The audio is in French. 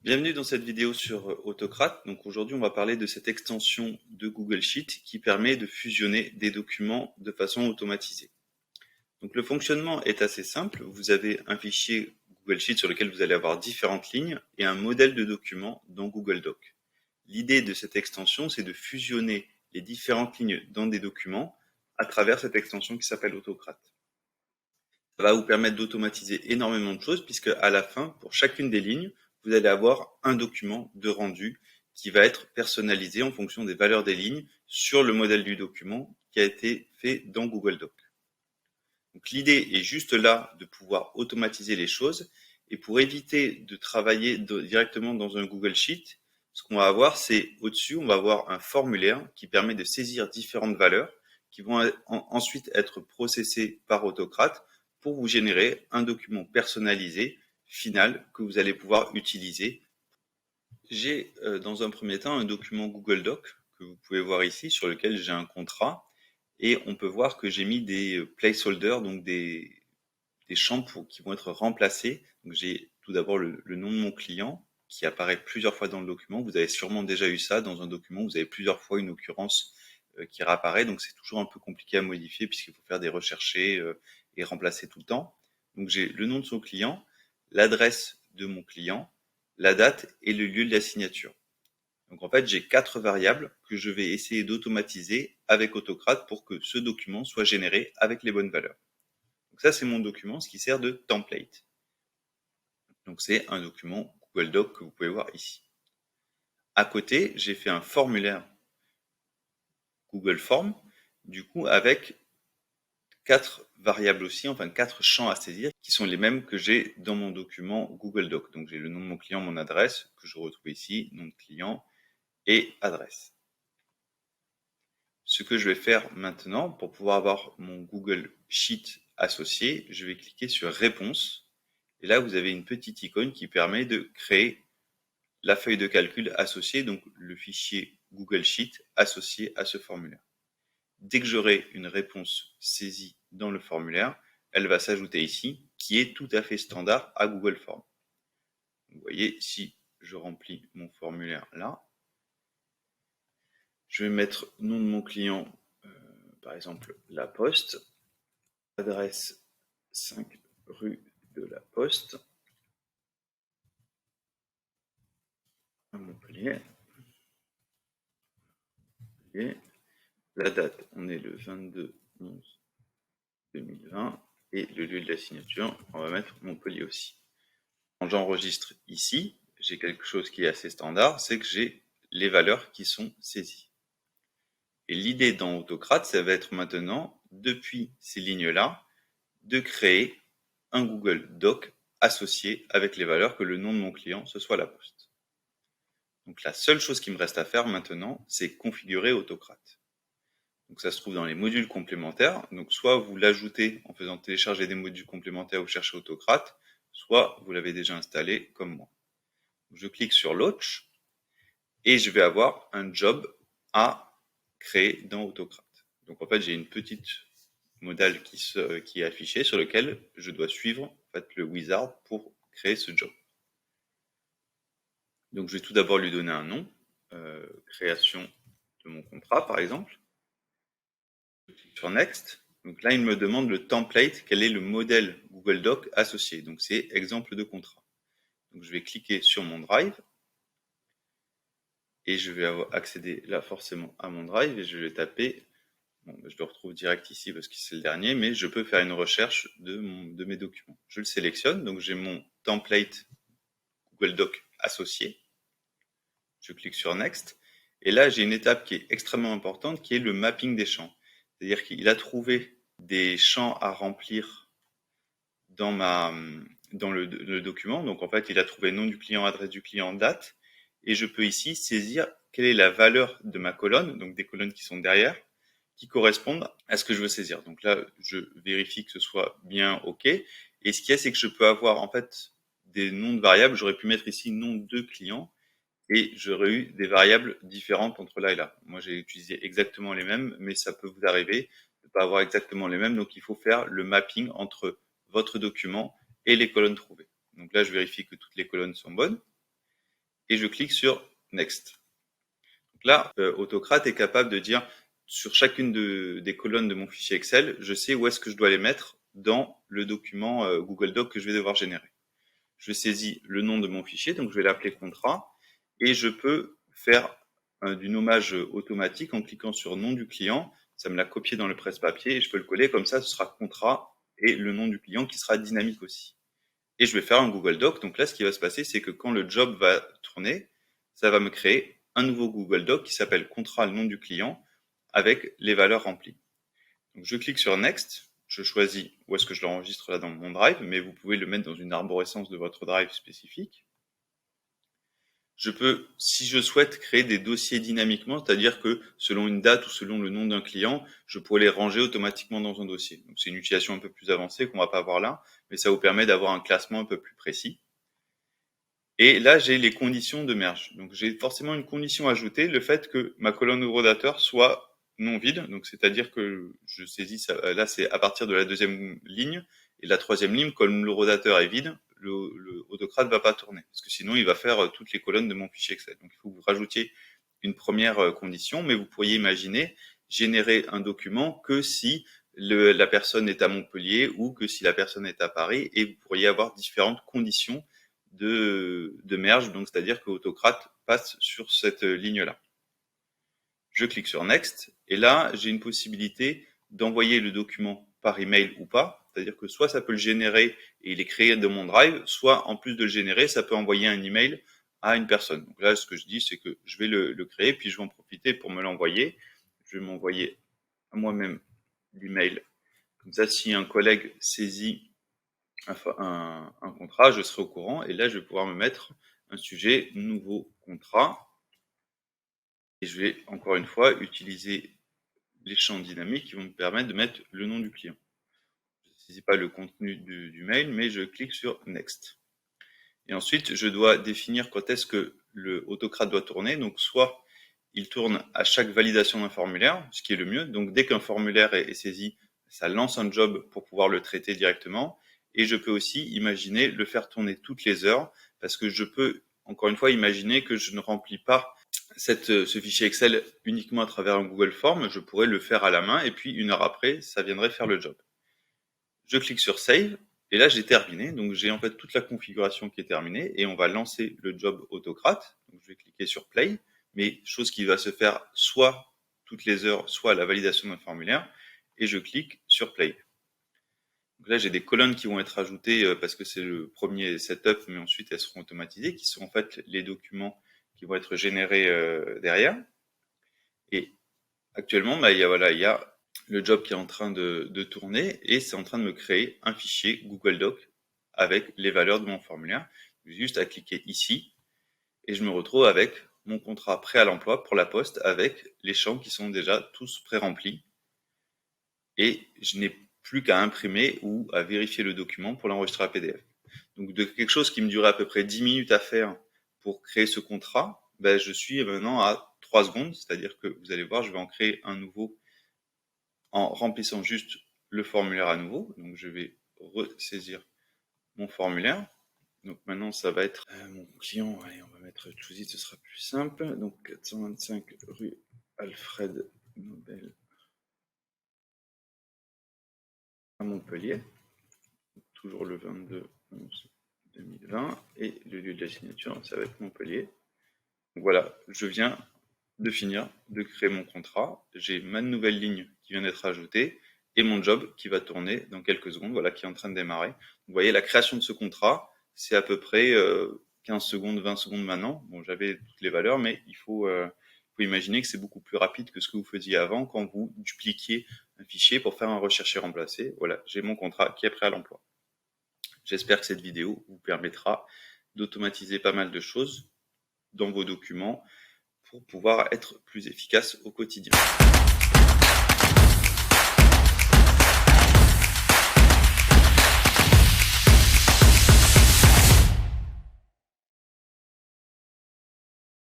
Bienvenue dans cette vidéo sur Autocrat. Donc aujourd'hui, on va parler de cette extension de Google Sheet qui permet de fusionner des documents de façon automatisée. Donc le fonctionnement est assez simple. Vous avez un fichier Google Sheet sur lequel vous allez avoir différentes lignes et un modèle de document dans Google Doc. L'idée de cette extension, c'est de fusionner les différentes lignes dans des documents à travers cette extension qui s'appelle Autocrat. Ça va vous permettre d'automatiser énormément de choses puisque à la fin, pour chacune des lignes, vous allez avoir un document de rendu qui va être personnalisé en fonction des valeurs des lignes sur le modèle du document qui a été fait dans Google Doc. Donc l'idée est juste là de pouvoir automatiser les choses et pour éviter de travailler directement dans un Google Sheet, ce qu'on va avoir, c'est au-dessus, on va avoir un formulaire qui permet de saisir différentes valeurs qui vont ensuite être processées par Autocrat pour vous générer un document personnalisé final que vous allez pouvoir utiliser. J'ai dans un premier temps un document Google Doc que vous pouvez voir ici sur lequel j'ai un contrat et on peut voir que j'ai mis des placeholders, donc des champs qui vont être remplacés. Donc j'ai tout d'abord le nom de mon client qui apparaît plusieurs fois dans le document. Vous avez sûrement déjà eu ça dans un document, vous avez plusieurs fois une occurrence qui réapparaît, donc c'est toujours un peu compliqué à modifier puisqu'il faut faire des recherchés et remplacer tout le temps. Donc j'ai le nom de son client, l'adresse de mon client, la date et le lieu de la signature. Donc en fait, j'ai 4 variables que je vais essayer d'automatiser avec Autocrat pour que ce document soit généré avec les bonnes valeurs. Donc ça, c'est mon document, ce qui sert de template. Donc c'est un document Google Doc que vous pouvez voir ici. À côté, j'ai fait un formulaire Google Form, du coup avec 4 variables aussi, enfin 4 champs à saisir, qui sont les mêmes que j'ai dans mon document Google Doc. Donc j'ai le nom de mon client, mon adresse, que je retrouve ici, nom de client et adresse. Ce que je vais faire maintenant, pour pouvoir avoir mon Google Sheet associé, je vais cliquer sur Réponse. Et là, vous avez une petite icône qui permet de créer la feuille de calcul associée, donc le fichier Google Sheet associé à ce formulaire. Dès que j'aurai une réponse saisie dans le formulaire, elle va s'ajouter ici, qui est tout à fait standard à Google Forms. Vous voyez, si je remplis mon formulaire là, je vais mettre nom de mon client, par exemple La Poste, adresse 5 rue de la Poste, à Montpellier. La date, on est le 22/11/2020 et le lieu de la signature, on va mettre Montpellier aussi. Quand j'enregistre ici, j'ai quelque chose qui est assez standard, c'est que j'ai les valeurs qui sont saisies. Et l'idée dans Autocrat, ça va être maintenant, depuis ces lignes-là, de créer un Google Doc associé avec les valeurs que le nom de mon client, ce soit La Poste. Donc la seule chose qui me reste à faire maintenant, c'est configurer Autocrat. Donc ça se trouve dans les modules complémentaires. Donc soit vous l'ajoutez en faisant télécharger des modules complémentaires ou chercher Autocrat, soit vous l'avez déjà installé comme moi. Je clique sur Launch et je vais avoir un job à créer dans Autocrat. Donc en fait, j'ai une petite modale qui est affichée sur lequel je dois suivre en fait, le wizard pour créer ce job. Donc je vais tout d'abord lui donner un nom, création de mon contrat par exemple. Je clique sur Next. Donc là, il me demande le template, quel est le modèle Google Doc associé. Donc c'est exemple de contrat. Donc je vais cliquer sur mon drive et je vais accéder là forcément à mon drive et je vais taper, bon, je le retrouve direct ici parce que c'est le dernier, mais je peux faire une recherche de mes documents. Je le sélectionne, donc j'ai mon template Google Doc associé. Je clique sur Next et là j'ai une étape qui est extrêmement importante qui est le mapping des champs. C'est-à-dire qu'il a trouvé des champs à remplir dans le document. Donc en fait, il a trouvé nom du client, adresse du client, date. Et je peux ici saisir quelle est la valeur de ma colonne, donc des colonnes qui sont derrière, qui correspondent à ce que je veux saisir. Donc là, je vérifie que ce soit bien OK. Et ce qu'il y a, c'est que je peux avoir en fait des noms de variables. J'aurais pu mettre ici nom de client et j'aurais eu des variables différentes entre là et là. Moi, j'ai utilisé exactement les mêmes, mais ça peut vous arriver de ne pas avoir exactement les mêmes. Donc, il faut faire le mapping entre votre document et les colonnes trouvées. Donc là, je vérifie que toutes les colonnes sont bonnes. et je clique sur Next. Donc là, Autocrat est capable de dire sur chacune des colonnes de mon fichier Excel, je sais où est-ce que je dois les mettre dans le document Google Doc que je vais devoir générer. Je saisis le nom de mon fichier, donc je vais l'appeler contrat, et je peux faire du nommage automatique en cliquant sur nom du client. Ça me l'a copié dans le presse-papier et je peux le coller comme ça, ce sera contrat et le nom du client qui sera dynamique aussi. Et je vais faire un Google Doc. Donc là, ce qui va se passer, c'est que quand le job va tourner, ça va me créer un nouveau Google Doc qui s'appelle contrat, le nom du client, avec les valeurs remplies. Donc je clique sur Next. Je choisis où est-ce que je l'enregistre là dans mon Drive, mais vous pouvez le mettre dans une arborescence de votre Drive spécifique. Je peux, si je souhaite, créer des dossiers dynamiquement, c'est-à-dire que selon une date ou selon le nom d'un client, je pourrais les ranger automatiquement dans un dossier. Donc c'est une utilisation un peu plus avancée qu'on va pas voir là, mais ça vous permet d'avoir un classement un peu plus précis. Et là, j'ai les conditions de merge. Donc j'ai forcément une condition ajoutée, le fait que ma colonne rodateur soit non vide, donc c'est-à-dire que je saisis ça, là c'est à partir de la deuxième ligne, et la troisième ligne, comme le rodateur est vide, le Autocrat ne va pas tourner, parce que sinon il va faire toutes les colonnes de mon fichier Excel. Donc il faut que vous rajoutiez une première condition, mais vous pourriez imaginer générer un document que si la personne est à Montpellier ou que si la personne est à Paris, et vous pourriez avoir différentes conditions de merge, donc c'est-à-dire que Autocrat passe sur cette ligne-là. Je clique sur Next, et là, j'ai une possibilité d'envoyer le document par email ou pas, c'est-à-dire que soit ça peut le générer et il est créé dans mon Drive, soit en plus de le générer, ça peut envoyer un email à une personne. Donc là, ce que je dis, c'est que je vais le créer, puis je vais en profiter pour me l'envoyer. Je vais m'envoyer à moi-même l'email. Comme ça, si un collègue saisit un contrat, je serai au courant, et là, je vais pouvoir me mettre un sujet nouveau contrat. Et je vais, encore une fois, utiliser les champs dynamiques qui vont me permettre de mettre le nom du client. Je ne saisis pas le contenu du mail, mais je clique sur Next. Et ensuite, je dois définir quand est-ce que le Autocrat doit tourner. Donc, soit il tourne à chaque validation d'un formulaire, ce qui est le mieux. Donc, dès qu'un formulaire est saisi, ça lance un job pour pouvoir le traiter directement. Et je peux aussi imaginer le faire tourner toutes les heures, parce que je peux, encore une fois, imaginer que je ne remplis pas ce fichier Excel uniquement à travers un Google Form. Je pourrais le faire à la main, et puis une heure après, ça viendrait faire le job. Je clique sur Save, et là j'ai terminé. Donc j'ai en fait toute la configuration qui est terminée, et on va lancer le job Autocrat. Donc je vais cliquer sur Play, mais chose qui va se faire soit toutes les heures, soit à la validation d'un formulaire, et je clique sur Play. Donc là, j'ai des colonnes qui vont être ajoutées parce que c'est le premier setup, mais ensuite elles seront automatisées, qui sont en fait les documents qui vont être générés derrière. Et actuellement, il y a le job qui est en train de tourner, et c'est en train de me créer un fichier Google Doc avec les valeurs de mon formulaire. J'ai juste à cliquer ici, et je me retrouve avec mon contrat prêt à l'emploi pour la poste, avec les champs qui sont déjà tous pré-remplis. Et je n'ai plus qu'à imprimer ou à vérifier le document pour l'enregistrer à PDF. Donc de quelque chose qui me durait à peu près 10 minutes à faire pour créer ce contrat, je suis maintenant à 3 secondes, c'est-à-dire que vous allez voir, je vais en créer un nouveau en remplissant juste le formulaire à nouveau. Donc je vais ressaisir mon formulaire. Donc maintenant ça va être mon client, allez, on va mettre Choose It, ce sera plus simple. Donc 425 rue Alfred Nobel à Montpellier, toujours le 22/11/2020, et le lieu de la signature, ça va être Montpellier. Donc voilà, je viens de finir de créer mon contrat, j'ai ma nouvelle ligne qui vient d'être ajoutée, et mon job qui va tourner dans quelques secondes, voilà, qui est en train de démarrer. Vous voyez, la création de ce contrat, c'est à peu près 15 secondes, 20 secondes maintenant. Bon, j'avais toutes les valeurs, mais il faut imaginer que c'est beaucoup plus rapide que ce que vous faisiez avant quand vous dupliquiez un fichier pour faire un rechercher remplacer. Voilà, j'ai mon contrat qui est prêt à l'emploi. J'espère que cette vidéo vous permettra d'automatiser pas mal de choses dans vos documents pour pouvoir être plus efficace au quotidien.